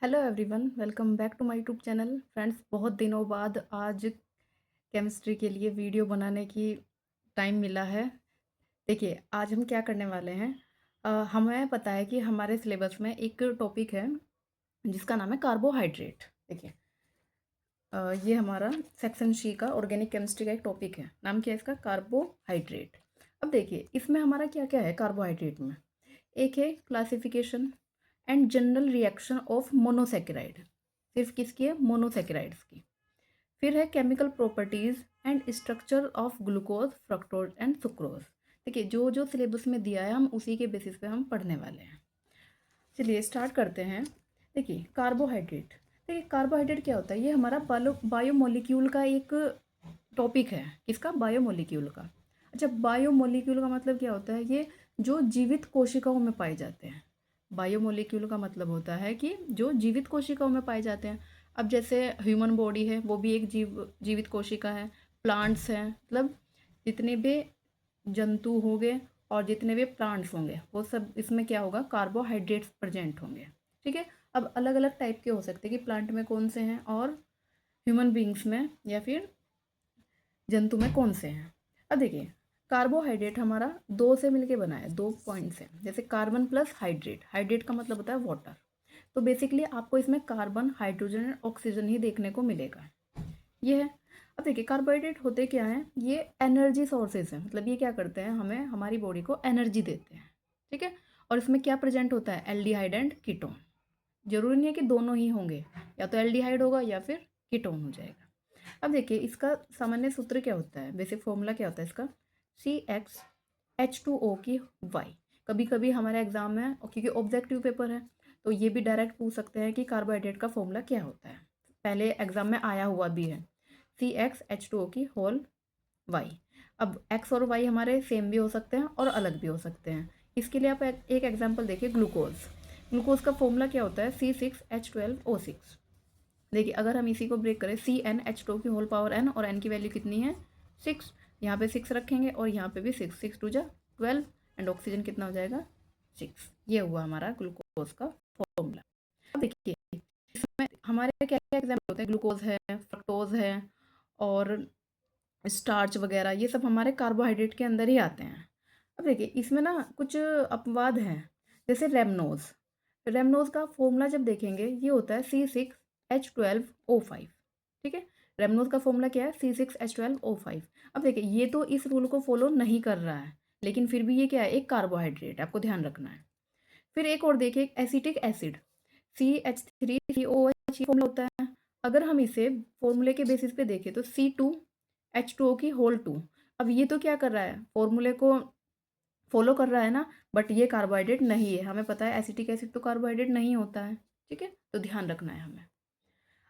Hello everyone, welcome back to my YouTube channel. Friends, बहुत दिनों बाद आज केमिस्ट्री के लिए वीडियो बनाने की टाइम मिला है। देखिए, आज हम क्या करने वाले हैं। हमें पता है कि हमारे सिलेबस में एक टॉपिक है जिसका नाम है कार्बोहाइड्रेट। देखिए, ये हमारा सेक्शन सी का ऑर्गेनिक केमिस्ट्री का एक टॉपिक है। नाम क्या है इसका? कार्बोहाइड्रेट। अब देखिए, इसमें हमारा क्या क्या है कार्बोहाइड्रेट में। एक है classification and general reaction of monosaccharide. सिर्फ किसकी है? मोनोसेकेराइड्स की। फिर है chemical properties and structure of glucose, fructose and sucrose. देखिए, जो जो सिलेबस में दिया है हम उसी के बेसिस पे हम पढ़ने वाले हैं। चलिए स्टार्ट करते हैं। देखिए, कार्बोहाइड्रेट। देखिए, कार्बोहाइड्रेट क्या होता है? ये हमारा बायोमोलिक्यूल का एक टॉपिक है। किसका? बायोमोलिक्यूल का। अच्छा, बायोमोलिक्यूल का मतलब क्या होता है? ये जो जीवित कोशिकाओं में पाए जाते हैं। बायोमोलिक्यूल का मतलब होता है कि जो जीवित कोशिकाओं में पाए जाते हैं। अब जैसे ह्यूमन बॉडी है, वो भी एक जीवित कोशिका है। प्लांट्स हैं, मतलब जितने भी जंतु होंगे और जितने भी प्लांट्स होंगे वो सब इसमें क्या होगा? कार्बोहाइड्रेट्स प्रेजेंट होंगे। ठीक है। अब अलग अलग टाइप के हो सकते हैं कि प्लांट में कौन से हैं और ह्यूमन बींग्स में या फिर जंतु में कौन से हैं। अब देखिए, कार्बोहाइड्रेट हमारा दो से मिलके बना है, दो पॉइंट से। जैसे कार्बन प्लस हाइड्रेट। हाइड्रेट का मतलब होता है वाटर। तो बेसिकली आपको इसमें कार्बन, हाइड्रोजन और ऑक्सीजन ही देखने को मिलेगा। ये है। अब देखिए, कार्बोहाइड्रेट होते क्या हैं? ये एनर्जी सोर्सेज हैं। मतलब ये क्या करते हैं? हमें हमारी बॉडी को एनर्जी देते हैं। ठीक है। और इसमें क्या प्रेजेंट होता है? Aldehyde and ketone. जरूरी नहीं है कि दोनों ही होंगे, या तो एल्डिहाइड होगा या फिर कीटोन हो जाएगा। अब देखिए, इसका सामान्य सूत्र क्या होता है? बेसिक फॉर्मूला क्या होता है इसका? CH2O की वाई। कभी कभी हमारे एग्जाम में, और क्योंकि ऑब्जेक्टिव पेपर है तो ये भी डायरेक्ट पूछ सकते हैं कि कार्बोहाइड्रेट का फॉर्मूला क्या होता है। पहले एग्जाम में आया हुआ भी है। CxH2O की होल वाई। अब एक्स और वाई हमारे सेम भी हो सकते हैं और अलग भी हो सकते हैं। इसके लिए आप एक एग्जाम्पल देखिए, ग्लूकोज। ग्लूकोज का फॉर्मूला क्या होता है? C6H12O6। देखिए, अगर हम इसी को ब्रेक करें, CnH2 की होल पावर n, और n की वैल्यू कितनी है? 6। यहाँ पे 6 रखेंगे और यहाँ पे भी 6। 6 2 जा 12, एंड ऑक्सीजन कितना हो जाएगा? 6। ये हुआ हमारा ग्लूकोज का फॉर्मूला। अब देखिए, इसमें हमारे क्या क्या एग्जाम्पल होते हैं? ग्लूकोज है, फ्रक्टोज है और स्टार्च वगैरह, ये सब हमारे कार्बोहाइड्रेट के अंदर ही आते हैं। अब देखिए, इसमें ना कुछ अपवाद हैं। जैसे रेमनोज। रेमनोज का फॉर्मूला जब देखेंगे, ये होता है C6H12O5। ठीक है। रेमनोज का फॉर्मूला क्या है? C6H12O5। अब देखिए, ये तो इस रूल को फॉलो नहीं कर रहा है, लेकिन फिर भी ये क्या है? एक कार्बोहाइड्रेट, आपको ध्यान रखना है। फिर एक और देखिए, एसिटिक एसिड। CH3COOH फॉर्मूला होता है। अगर हम इसे फॉर्मूले के बेसिस पे देखें तो C2H2O की होल 2। अब ये तो क्या कर रहा है? फॉर्मूले को फॉलो कर रहा है ना, बट ये कार्बोहाइड्रेट नहीं है। हमें पता है एसिटिक एसिड तो कार्बोहाइड्रेट नहीं होता है। ठीक है, तो ध्यान रखना है हमें।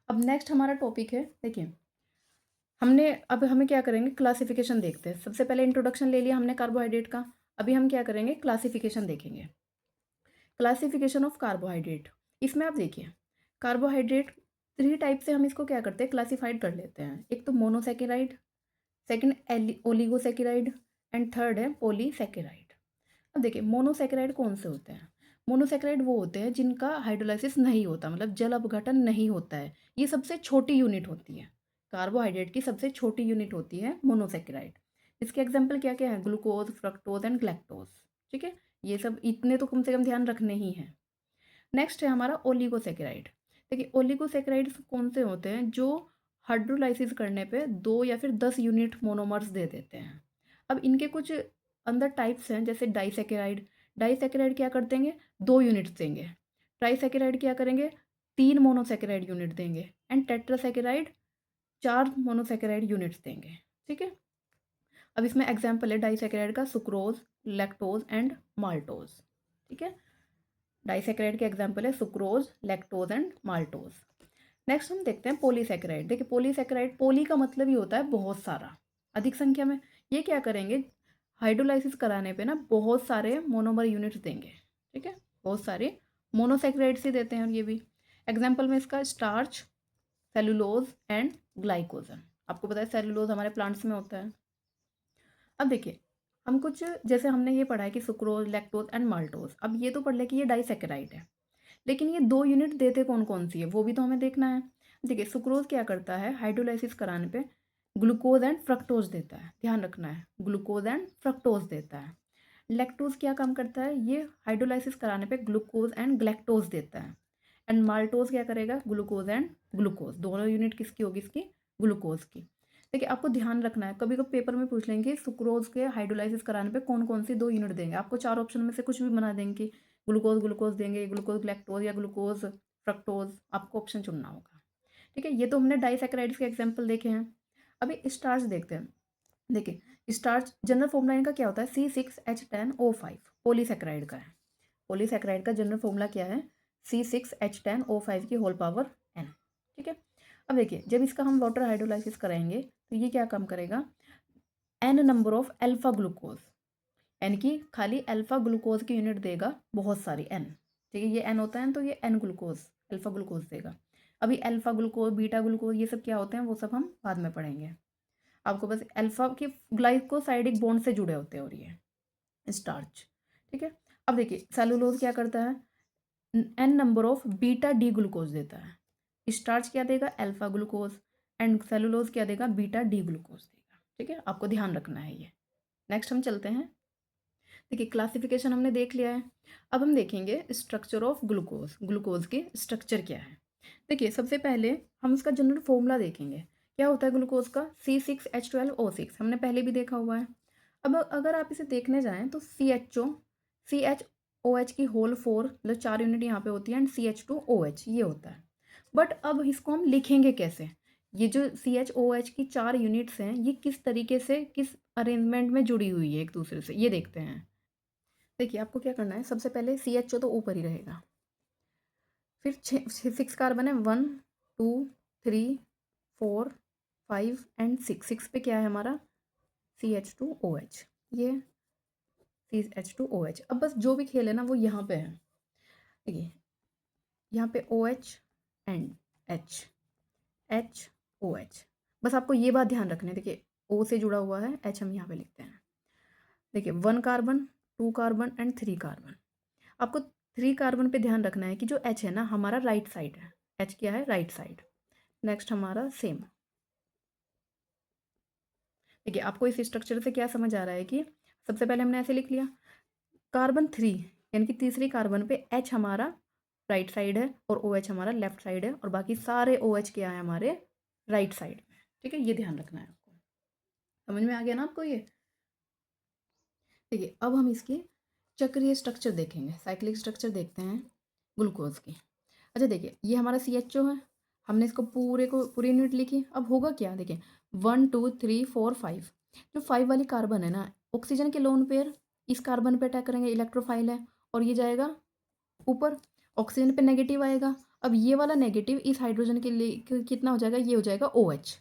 अब नेक्स्ट हमारा टॉपिक है, देखिए, अब हमें क्या करेंगे? क्लासिफिकेशन देखते हैं। सबसे पहले इंट्रोडक्शन ले लिया हमने कार्बोहाइड्रेट का। अभी हम क्या करेंगे? क्लासिफिकेशन देखेंगे। Classification of carbohydrate. इसमें आप देखिए, कार्बोहाइड्रेट 3 टाइप से हम इसको क्या करते हैं? क्लासिफाइड कर लेते हैं। एक तो monosaccharide, second oligosaccharide, and third है पॉलीसेकेराइड। अब देखिए, मोनोसेकेराइड कौन से होते हैं? मोनोसेकेराइड वो होते हैं जिनका हाइड्रोलाइसिस नहीं होता, मतलब जल अपघटन नहीं होता है। ये सबसे छोटी यूनिट होती है। कार्बोहाइड्रेट की सबसे छोटी यूनिट होती है मोनोसेकेराइड। इसके एग्जाम्पल क्या क्या है? Glucose, fructose and galactose. ठीक है, ये सब इतने तो कम से कम ध्यान रखने ही हैं। नेक्स्ट है हमारा ओलिगोसेकेराइड। देखिए, ओलिगोसेकेराइड्स कौन से होते हैं? जो हाइड्रोलाइसिस करने पे 2 या फिर 10 यूनिट मोनोमर्स दे देते हैं। अब इनके कुछ अंदर टाइप्स हैं, जैसे डाइसेकेराइड। डाइसेकेराइड क्या कर देंगे? 2 यूनिट्स देंगे। ट्राइसेकेराइड क्या करेंगे? 3 मोनोसेकेराइड यूनिट देंगे। एंड टेट्रासेकेराइड 4 मोनोसेकेराइड यूनिट्स देंगे। ठीक है। अब इसमें एग्जाम्पल है डाइसेकेराइड का सुक्रोज, लैक्टोज एंड माल्टोज। ठीक है। डाइसेकेराइड के एग्जाम्पल है sucrose, lactose and maltose. Next हम देखते हैं पॉलीसेकेराइड। देखिए, पॉलीसेकेराइड, पोली का मतलब ही होता है बहुत सारा, अधिक संख्या में। ये क्या करेंगे? हाइड्रोलाइसिस कराने पे ना बहुत सारे मोनोमर यूनिट्स देंगे। ठीक है, बहुत सारे मोनोसेकेराइड्स ही देते हैं। और ये भी एग्जाम्पल में इसका स्टार्च, सेलुलोज एंड ग्लाइकोजन। आपको पता है सेलुलोज हमारे प्लांट्स में होता है। अब देखिए, हम कुछ, जैसे हमने ये पढ़ा है कि सुक्रोज, लैक्टोज एंड माल्टोज। अब ये तो पढ़ ले कि ये डाइसेकेराइड है, लेकिन ये 2 यूनिट देते कौन-कौन सी है, वो भी तो हमें देखना है। देखिए सुक्रोज़ क्या करता है, हाइड्रोलाइसिस कराने पे ग्लूकोज़ एंड फ्रक्टोज़ देता है, ध्यान रखना है, ग्लूकोज़ एंड फ्रक्टोज़ देता है। लैक्टोज़ क्या काम करता है, ये हाइड्रोलाइसिस कराने पे ग्लूकोज़ एंड गैलेक्टोज़ देता है। एंड माल्टोज़ क्या करेगा, ग्लूकोज़ एंड ग्लूकोज़, दोनों यूनिट किसकी होगी इसकी, ग्लूकोज़ की। देखिए आपको ध्यान रखना है, कभी-कभी पेपर में पूछ लेंगे सुक्रोज़ के हाइड्रोलाइसिस कराने पे कौन-कौन सी 2 यूनिट देंगे, आपको 4 ऑप्शन में से कुछ भी बना देंगे, ग्लूकोज़ ग्लूकोज़ देंगे, ग्लूकोज़ गैलेक्टोज़ या ग्लूकोज़ फ्रक्टोज़, आपको ऑप्शन चुनना होगा। ठीक है, ये तो हमने डाइसैकेराइड्स के एग्जाम्पल देखे हैं। अभी स्टार्च देखते हैं। देखिए स्टार्च जनरल फॉर्मूला इनका क्या होता है, C6H10O5 पॉलीसैकेराइड का है। पॉलीसैकेराइड का जनरल फॉर्मूला क्या है, C6H10O5 की होल पावर n। ठीक है, अब देखिए जब इसका हम वाटर हाइड्रोलाइसिस कराएंगे तो ये क्या काम करेगा, n number of alpha glucose, n की खाली अल्फा ग्लूकोज की यूनिट देगा, बहुत सारी n। ठीक है, ये n होता है तो ये n ग्लूकोज अल्फा ग्लूकोज देगा। अभी अल्फा ग्लूकोज बीटा ग्लूकोज ये सब क्या होते हैं वो सब हम बाद में पढ़ेंगे। आपको बस अल्फा के ग्लाइकोसाइडिक बॉन्ड से जुड़े होते हैं और ये स्टार्च। ठीक है, अब देखिए सेलुलोज क्या करता है, n number of beta D glucose देता है। स्टार्च क्या देगा, अल्फा ग्लूकोज, एंड सेलुलोज क्या देगा, बीटा डी ग्लूकोज देगा। ठीक है, आपको ध्यान रखना है ये। नेक्स्ट हम चलते हैं। देखिए क्लासिफिकेशन हमने देख लिया है, अब हम देखेंगे स्ट्रक्चर ऑफ ग्लूकोज, ग्लूकोज के स्ट्रक्चर क्या है। देखिए सबसे पहले हम उसका जनरल फॉर्मूला देखेंगे, क्या होता है ग्लूकोज का, C6H12O6, हमने पहले भी देखा हुआ है। अब अगर आप इसे देखने जाएं तो CHO की होल 4 मतलब 4 यूनिट यहाँ पे होती है, एंड CH2OH ये होता है। बट अब इसको हम लिखेंगे कैसे, ये जो CHOH की 4 यूनिट्स हैं ये किस तरीके से किस अरेंजमेंट में जुड़ी हुई है एक दूसरे से, ये देखते हैं। देखिए आपको क्या करना है, सबसे पहले CHO तो ऊपर ही रहेगा, फिर 6 कार्बन है, 1 2 3 4 5 एंड 6 पे क्या है हमारा CH2OH, ये CH2OH। अब बस जो भी खेल है ना वो यहाँ पे है। देखिए यहाँ पे OH एंड HOH, बस आपको ये बात ध्यान रखनी है। देखिए O से जुड़ा हुआ है, H हम यहाँ पे लिखते हैं। देखिए 1 कार्बन 2 कार्बन एंड 3 कार्बन, आपको 3 कार्बन पे ध्यान रखना है कि जो H है ना हमारा राइट साइड है, H क्या है, राइट साइड। नेक्स्ट हमारा सेम। देखिए आपको इस स्ट्रक्चर से क्या समझ आ रहा है कि सबसे पहले हमने ऐसे लिख लिया, कार्बन 3 यानी कि तीसरी कार्बन पे H हमारा राइट साइड है और OH हमारा लेफ्ट साइड है, और बाकी सारे OH क्या है हमारे राइट साइड में। ठीक है, ये ध्यान रखना है आपको। समझ में आ गया ना आपको ये। देखिए अब हम इसकी चक्रीय स्ट्रक्चर देखेंगे, साइक्लिक स्ट्रक्चर देखते हैं ग्लूकोज की। अच्छा देखिए ये हमारा CHO है, हमने इसको पूरी यूनिट लिखी। अब होगा क्या, देखिए 1 2 3 4 5, जो 5 वाली कार्बन है ना, ऑक्सीजन के लोन पेयर इस कार्बन पे अटैक करेंगे, इलेक्ट्रोफाइल है, और ये जाएगा ऊपर, ऑक्सीजन पे नेगेटिव आएगा। अब ये वाला नेगेटिव इस हाइड्रोजन के लिए कितना हो जाएगा, ये हो जाएगा OH,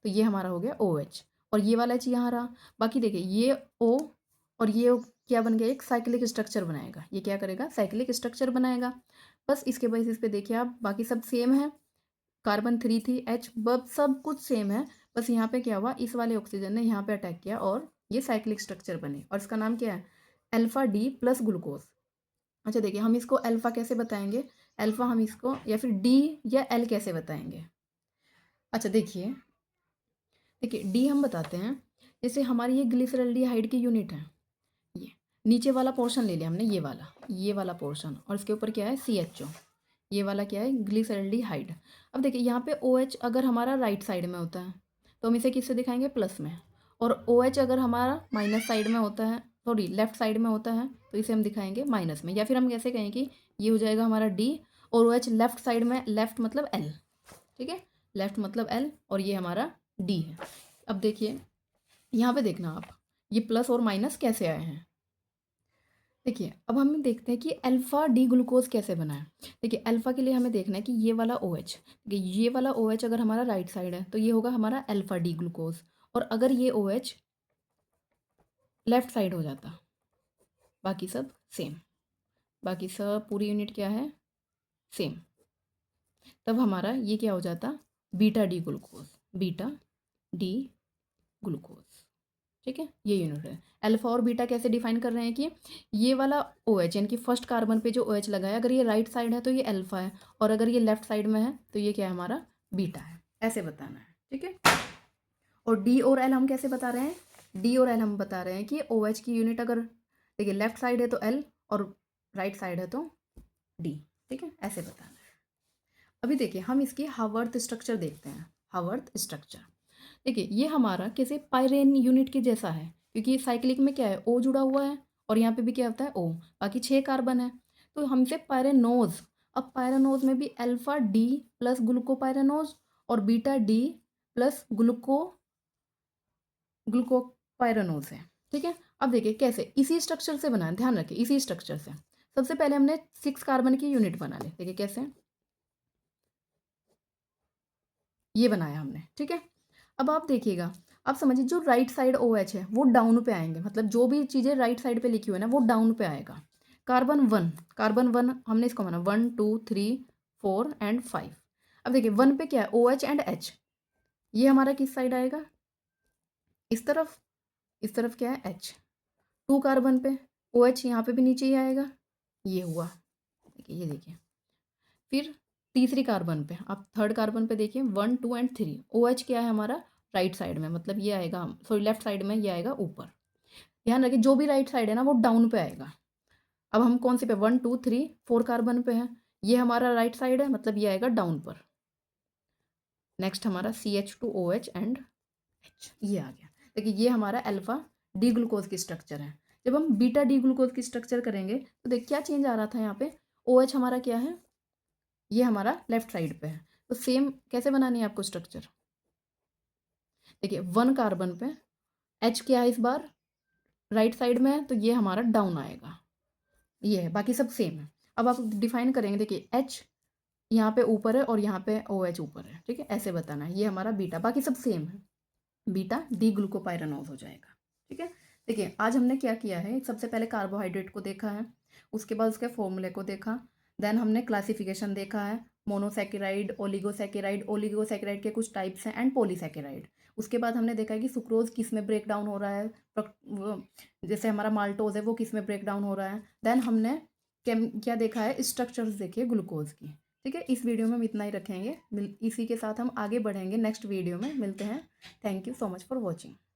तो ये हमारा हो गया OH, और ये वाला H यहाँ रहा। बाकी देखिए ये O और ये O क्या बन गया, एक साइक्लिक स्ट्रक्चर बनाएगा। ये क्या करेगा, साइक्लिक स्ट्रक्चर बनाएगा। बस इसके बेसिस पे देखिए आप, बाकी सब सेम है, कार्बन 3 थी, H बब सब कुछ सेम है। बस यहाँ पे क्या हुआ, इस वाले ऑक्सीजन ने यहाँ पे अटैक किया और ये साइक्लिक स्ट्रक्चर बने, और इसका नाम क्या है, अल्फा डी प्लस ग्लूकोज। अच्छा देखिए हम इसको अल्फा कैसे बताएंगे, अल्फा हम इसको या फिर डी या एल कैसे बताएंगे। अच्छा देखिए, देखिए डी हम बताते हैं, जैसे हमारी ये ग्लिसरल्डिहाइड की यूनिट है, ये नीचे वाला पोर्शन ले लिया हमने, ये वाला पोर्शन, और इसके ऊपर क्या है CHO, ये वाला क्या है ग्लिसरल्डिहाइड। अब देखिए यहाँ पे OH अगर हमारा राइट साइड में होता है तो हम इसे किससे दिखाएंगे, प्लस में, और OH अगर हमारा माइनस साइड में होता है, सॉरी लेफ्ट साइड में होता है, तो इसे हम दिखाएंगे माइनस में। या फिर हम कैसे कहें कि ये हो जाएगा हमारा D, और OH लेफ्ट साइड में, लेफ्ट मतलब L। ठीक है, लेफ्ट मतलब L, और ये हमारा D है। अब देखिए यहाँ पे देखना आप, ये प्लस और माइनस कैसे आए हैं। देखिए अब हम देखते हैं कि अल्फ़ा डी ग्लूकोज कैसे बना है। देखिए अल्फ़ा के लिए हमें देखना है कि ये वाला OH, देखिए ये वाला OH अगर हमारा राइट साइड है तो ये होगा हमारा अल्फ़ा डी ग्लूकोज, और अगर ये OH लेफ्ट साइड हो जाता, बाकी सब सेम, बाकी सब पूरी यूनिट क्या है, सेम, तब हमारा ये क्या हो जाता, beta D glucose, beta D glucose. ठीक है, ये यूनिट है। अल्फा और बीटा कैसे डिफाइन कर रहे हैं कि ये वाला ओ एच यानी कि फर्स्ट कार्बन पे जो ओ एच लगा है, अगर ये राइट साइड है तो ये अल्फा है, और अगर ये लेफ्ट साइड में है तो ये क्या है, हमारा बीटा है। ऐसे बताना है, ठीक है। और डी और एल हम कैसे बता रहे हैं, डी और एल हम बता रहे हैं कि ओ एच की यूनिट अगर देखिए लेफ्ट साइड है तो एल और राइट साइड है तो डी, ठीक है, ऐसे बताना है। अभी देखिए हम इसकी हावर्थ स्ट्रक्चर देखते हैं। हावर्थ स्ट्रक्चर देखिए ये हमारा किसी पायरेन यूनिट के जैसा है, क्योंकि साइक्लिक में क्या है, ओ जुड़ा हुआ है और यहाँ पे भी क्या होता है, ओ, बाकी 6 कार्बन है। तो हमसे पायरेनोज, अब पायरेनोज में भी अल्फा डी प्लस ग्लूकोपायरेनोज और बीटा डी प्लस ग्लूकोपायरेनोज है, ठीक है। अब देखिए कैसे, इसी स्ट्रक्चर से बना है, ध्यान रखिए इसी स्ट्रक्चर से। सबसे पहले हमने 6 कार्बन की यूनिट बना ली, देखिए कैसे, ये बनाया हमने, ठीक है। अब आप देखिएगा, आप समझिए जो राइट साइड ओ एच है वो डाउन पे आएंगे, मतलब जो भी चीज़ें राइट साइड पे लिखी हुई है ना वो डाउन पे आएगा। कार्बन वन हमने इसको माना 1 2 3 4 एंड 5। अब देखिए 1 पे क्या है, ओ एच एंड एच, ये हमारा किस साइड आएगा, इस तरफ, इस तरफ क्या है एच। 2 कार्बन पे ओ एच यहाँ पे भी नीचे ही आएगा, ये हुआ, देखिए ये देखिए। फिर तीसरी कार्बन पे, आप थर्ड कार्बन पे देखिए 1 2 एंड 3, ओ एच क्या है हमारा राइट साइड में, मतलब ये आएगा, सॉरी लेफ्ट साइड में, ये आएगा ऊपर। ध्यान रखिए जो भी राइट साइड है ना वो डाउन पे आएगा। अब हम कौन से पे, 1 2 3 4 कार्बन पे है, ये हमारा राइट साइड है, मतलब ये आएगा डाउन पर। नेक्स्ट हमारा CH2OH एंड एच, ये आ गया। देखिए ये हमारा अल्फा डी ग्लूकोज की स्ट्रक्चर है। जब हम बीटा डी ग्लूकोज की स्ट्रक्चर करेंगे तो देख क्या चेंज आ रहा था यहाँ पे, ओ एच हमारा क्या है, ये हमारा लेफ्ट साइड पे है। तो सेम कैसे बनानी है आपको स्ट्रक्चर, देखिए 1 कार्बन पे एच क्या है इस बार राइट साइड में है, तो ये हमारा डाउन आएगा, ये है, बाकी सब सेम है। अब आप डिफाइन करेंगे, देखिए एच यहाँ पे ऊपर है और यहाँ पे ओ एच ऊपर है, ठीक है, ऐसे बताना है। ये हमारा बीटा, बाकी सब सेम है, बीटा डी ग्लूकोपाइरेनोज हो जाएगा, ठीक है। देखिए आज हमने क्या किया है, सबसे पहले कार्बोहाइड्रेट को देखा है, उसके बाद उसके फॉर्मूले को देखा, देन हमने क्लासिफिकेशन देखा है, मोनोसैकेराइड, ओलिगोसैकेराइड, ओलिगोसैकेराइड के कुछ टाइप्स हैं एंड पॉलीसैकेराइड। उसके बाद हमने देखा है कि सुक्रोज किस में ब्रेक डाउन हो रहा है, जैसे हमारा माल्टोज है वो किस में ब्रेक डाउन हो रहा है। देन हमने क्या देखा है, स्ट्रक्चर्स देखिए ग्लूकोज की, ठीक है। इस वीडियो में हम इतना ही रखेंगे, इसी के साथ हम आगे बढ़ेंगे, नेक्स्ट वीडियो में मिलते हैं। Thank you so much for watching.